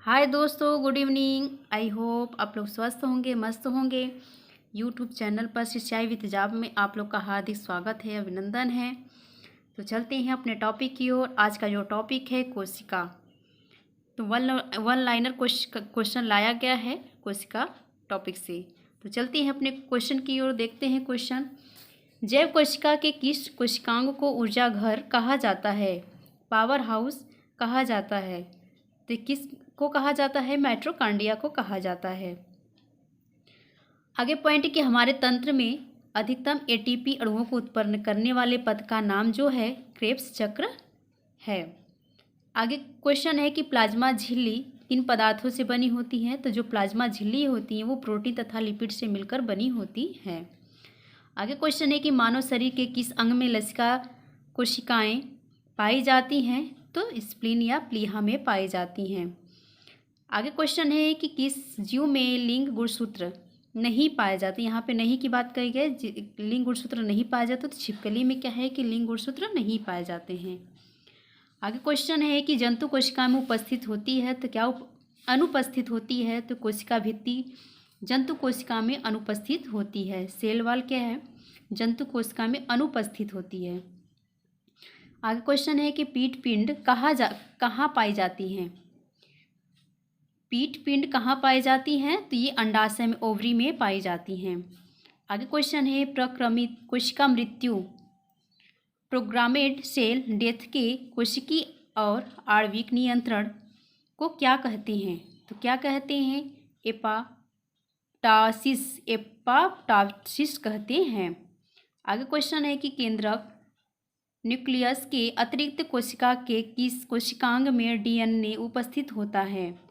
हाय दोस्तों, good evening. I hope आप लोग स्वस्थ होंगे, मस्त होंगे। यूट्यूब चैनल पर सिंचाई विद जाब में आप लोग का हार्दिक स्वागत है, अभिनंदन है। तो चलते हैं अपने टॉपिक की ओर। आज का जो टॉपिक है कोशिका। तो वन लाइनर क्वेश्चन लाया गया है कोशिका टॉपिक से। तो चलते हैं अपने क्वेश्चन की ओर, देखते हैं क्वेश्चन। जैव कोशिका के किस कोशिकांग को ऊर्जा घर कहा जाता है? पावर हाउस कहा जाता है। तो किस को कहा जाता है? माइटोकॉन्ड्रिया को कहा जाता है। आगे पॉइंट कि हमारे तंत्र में अधिकतम एटीपी अणुओं को उत्पन्न करने वाले पद का नाम जो है क्रेब्स चक्र है। आगे क्वेश्चन है कि प्लाज्मा झिल्ली किन पदार्थों से बनी होती है? तो जो प्लाज्मा झिल्ली होती हैं वो प्रोटीन तथा लिपिड से मिलकर बनी होती हैं। आगे क्वेश्चन है कि मानव शरीर के किस अंग में लसिका कोशिकाएं पाई जाती हैं? तो स्प्लीन या प्लीहा में पाई जाती हैं। आगे क्वेश्चन है कि किस जीव में लिंग गुणसूत्र नहीं पाए जाते? यहाँ पे नहीं की बात कही गई, लिंग गुणसूत्र नहीं पाए जाते। तो छिपकली में क्या है कि लिंग गुणसूत्र नहीं पाए जाते हैं। आगे क्वेश्चन है कि जंतु कोशिका में उपस्थित होती है तो क्या अनुपस्थित होती है? तो कोशिका भित्ति जंतु कोशिका में अनुपस्थित होती है। सेल वॉल क्या है? जंतु कोशिका में अनुपस्थित होती है। आगे क्वेश्चन है कि पीट पिंड कहाँ पाई जाती हैं? पीट पिंड कहाँ पाई जाती हैं? तो ये अंडाशय में, ओवरी में पाई जाती हैं। आगे क्वेश्चन है प्रक्रमित कोशिका मृत्यु प्रोग्रामेड सेल डेथ के कोशिकी और आणविक नियंत्रण को क्या कहते हैं? तो क्या कहते हैं? एपाप्टासिस कहते हैं। आगे क्वेश्चन है कि केंद्रक न्यूक्लियस के अतिरिक्त कोशिका के किस कोशिकांग में डीएनए उपस्थित होता है?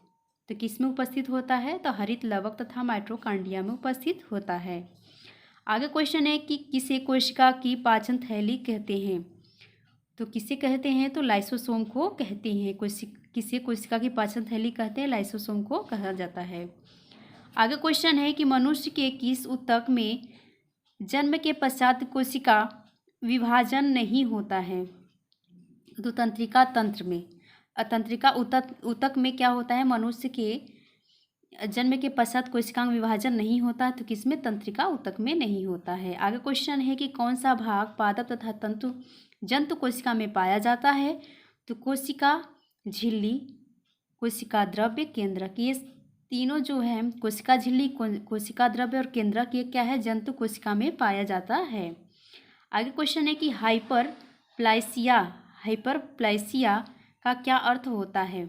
तो किस में उपस्थित होता है? तो हरित लवक तथा माइटोकॉन्ड्रिया में उपस्थित होता है। आगे क्वेश्चन है कि किसे कोशिका की पाचन थैली कहते हैं? तो किसे कहते हैं? तो लाइसोसोम को कहते हैं। किसे कोशिका की पाचन थैली कहते हैं? लाइसोसोम को कहा जाता है। आगे क्वेश्चन है कि मनुष्य के किस ऊतक में जन्म के पश्चात कोशिका विभाजन नहीं होता है? तो तंत्रिका तंत्र में, तंत्रिका ऊतक में क्या होता है? मनुष्य के जन्म के पश्चात कोशिकांग विभाजन नहीं होता है। तो किसमें? तंत्रिका ऊतक में नहीं होता है। आगे क्वेश्चन है कि कौन सा भाग पादप तथा जंतु कोशिका में पाया जाता है? तो कोशिका झिल्ली, कोशिका द्रव्य, केंद्रक। ये तीनों जो है कोशिका झिल्ली, कोशिका द्रव्य और केंद्रक, ये क्या है? जंतु कोशिका में पाया जाता है। आगे क्वेश्चन है कि हाइपरप्लासिया का क्या अर्थ होता है?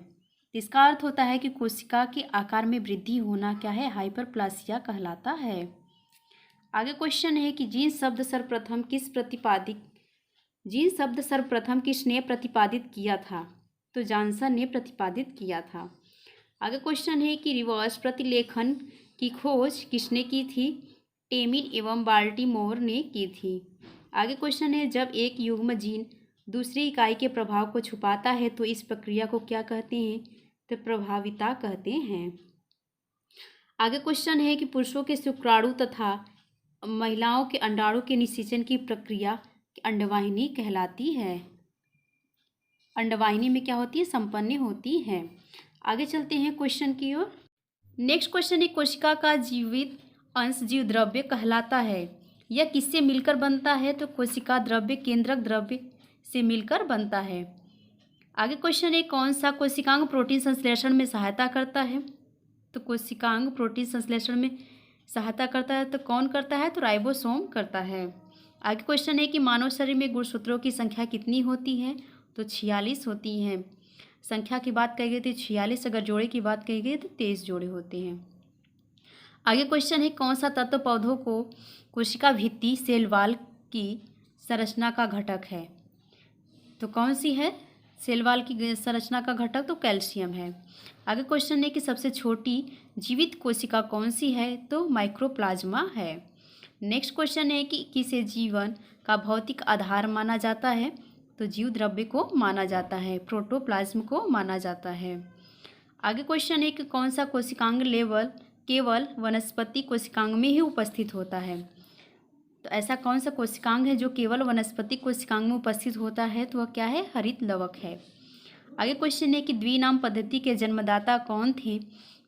इसका अर्थ होता है कि कोशिका के आकार में वृद्धि होना क्या है? हाइपरप्लासिया कहलाता है। आगे क्वेश्चन है कि जीन शब्द सर्वप्रथम किसने प्रतिपादित किया था? तो जॉनसन ने प्रतिपादित किया था। आगे क्वेश्चन है कि रिवर्स प्रतिलेखन की खोज किसने की थी? टेमिन एवं बाल्टीमोर ने की थी। आगे क्वेश्चन है जब एक युग्म जीन दूसरी इकाई के प्रभाव को छुपाता है तो इस प्रक्रिया को क्या कहते हैं? तो प्रभाविता कहते हैं। आगे क्वेश्चन है कि पुरुषों के शुक्राणु तथा महिलाओं के अंडाणु के निषेचन की प्रक्रिया अंडवाहिनी कहलाती है। अंडवाहिनी में क्या होती है? संपन्न होती है। आगे चलते हैं क्वेश्चन की ओर। नेक्स्ट क्वेश्चन है कोशिका का जीवित अंश जीव द्रव्य कहलाता है। यह किससे मिलकर बनता है? तो कोशिका द्रव्य केंद्रक द्रव्य से मिलकर बनता है। आगे क्वेश्चन है कौन सा कोशिकांग प्रोटीन संश्लेषण में सहायता करता है? तो कोशिकांग प्रोटीन संश्लेषण में सहायता करता है तो कौन करता है? तो राइबोसोम करता है। आगे क्वेश्चन है कि मानव शरीर में गुणसूत्रों की संख्या कितनी होती है? तो 46 होती हैं। संख्या की बात कही गई थी 46, अगर जोड़े की बात कही गई तो 23 जोड़े होते हैं। आगे क्वेश्चन है कौन सा तत्व पौधों को कोशिका भित्ति सेल वॉल की संरचना का घटक है? तो कौन सी है सेल वॉल की संरचना का घटक? तो कैल्शियम है। आगे क्वेश्चन है कि सबसे छोटी जीवित कोशिका कौन सी है? तो माइक्रोप्लाज्मा है। नेक्स्ट क्वेश्चन है कि किसे जीवन का भौतिक आधार माना जाता है? तो जीव द्रव्य को माना जाता है, प्रोटोप्लाज्म को माना जाता है। आगे क्वेश्चन है कि कौन सा कोशिकांग केवल वनस्पति कोशिकांग में ही उपस्थित होता है? तो ऐसा कौन सा कोशिकांग है जो केवल वनस्पति कोशिकांग में उपस्थित होता है? तो वह क्या है? हरित लवक है। आगे क्वेश्चन है कि द्विनाम पद्धति के जन्मदाता कौन थे?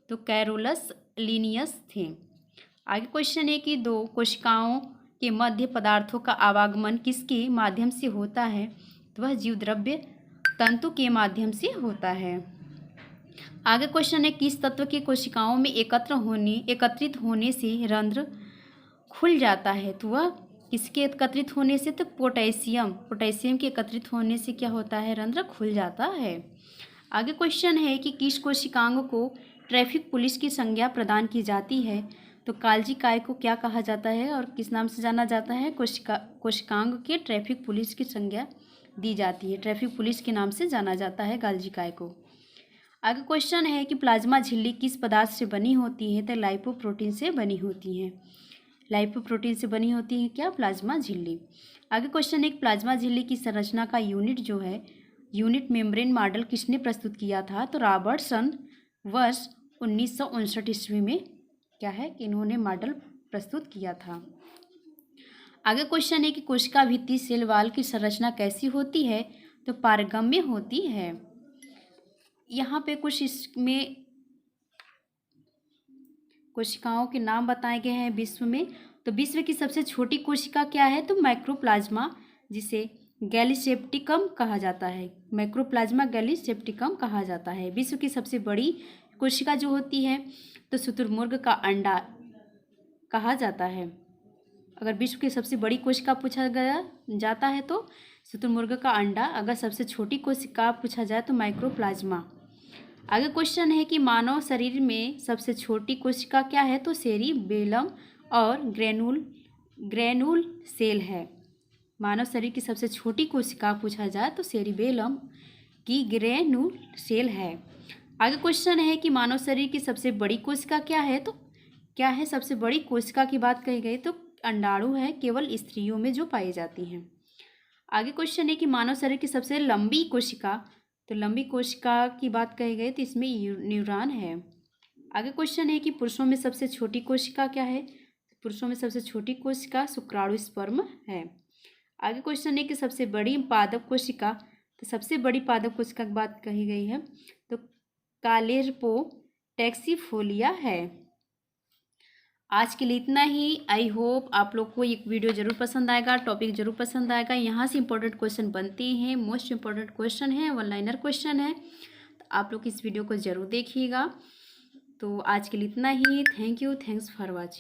तो कैरोलस लीनियस थे। आगे क्वेश्चन है कि दो कोशिकाओं के मध्य पदार्थों का आवागमन किसके माध्यम से होता है? तो वह जीवद्रव्य तंतु के माध्यम से होता है। आगे क्वेश्चन है किस तत्व के कोशिकाओं में एकत्रित होने से रंध्र खुल जाता है? तो वह किसके एकत्रित होने से? तो पोटेशियम के एकत्रित होने से क्या होता है? रंध्र खुल जाता है। आगे क्वेश्चन है कि किस कोशिकांग को ट्रैफिक पुलिस की संज्ञा प्रदान की जाती है? तो काल्जी काय को क्या कहा जाता है और किस नाम से जाना जाता है? कोशिकांग के ट्रैफिक पुलिस की संज्ञा दी जाती है। ट्रैफिक पुलिस के नाम से जाना जाता है काल्जी काय को। आगे क्वेश्चन है कि प्लाज्मा झिल्ली किस पदार्थ से बनी होती है? तो लाइपोप्रोटीन से बनी होती है। लाइपोप्रोटीन से बनी होती है क्या? प्लाज्मा झिल्ली। आगे क्वेश्चन है कि प्लाज्मा झिल्ली की संरचना का यूनिट जो है, यूनिट मेम्ब्रेन मॉडल किसने प्रस्तुत किया था? तो रॉबर्टसन वर्ष 1959 ईस्वी में क्या है कि इन्होंने मॉडल प्रस्तुत किया था। आगे क्वेश्चन है कि कोशिका भित्ति सेल वॉल की संरचना कैसी होती है? तो पारगम्य होती है। यहाँ पे कुछ इसमें कोशिकाओं के नाम बताए गए हैं विश्व में। तो विश्व की सबसे छोटी कोशिका क्या है? तो माइक्रोप्लाज्मा, जिसे गैलीसेप्टिकम कहा जाता है। माइक्रोप्लाज्मा गैलीसेप्टिकम कहा जाता है। विश्व की सबसे बड़ी कोशिका जो होती है तो शुतुरमुर्ग का अंडा कहा जाता है। अगर विश्व की सबसे बड़ी कोशिका पूछा गया जाता है तो शुतुरमुर्ग का अंडा। अगर सबसे छोटी कोशिका पूछा जाए तो माइक्रोप्लाज्मा। आगे क्वेश्चन है कि मानव शरीर में सबसे छोटी कोशिका क्या है? तो सेरिबेलम और ग्रेनुल सेल है। मानव शरीर की सबसे छोटी कोशिका पूछा जाए तो सेरिबेलम की ग्रेनुल सेल है। आगे क्वेश्चन है कि मानव शरीर की सबसे बड़ी कोशिका क्या है? तो क्या है सबसे बड़ी कोशिका की बात कही गई तो अंडाणु है, केवल स्त्रियों में जो पाई जाती हैं। आगे क्वेश्चन है कि मानव शरीर की सबसे लंबी कोशिका, तो लंबी कोशिका की बात कही गई तो इसमें न्यूरॉन है। आगे क्वेश्चन है कि पुरुषों में सबसे छोटी कोशिका क्या है? पुरुषों में सबसे छोटी कोशिका शुक्राणु स्पर्म है। आगे क्वेश्चन है कि सबसे बड़ी पादप कोशिका, तो सबसे बड़ी पादप कोशिका की बात कही गई है तो कालेर्पो टैक्सीफोलिया है। आज के लिए इतना ही। आई होप आप लोग को एक वीडियो जरूर पसंद आएगा, टॉपिक जरूर पसंद आएगा। यहाँ से इंपॉर्टेंट क्वेश्चन बनते हैं, मोस्ट इंपॉर्टेंट क्वेश्चन है, वन लाइनर क्वेश्चन है, तो आप लोग इस वीडियो को ज़रूर देखिएगा। तो आज के लिए इतना ही। Thank you, thanks for watching.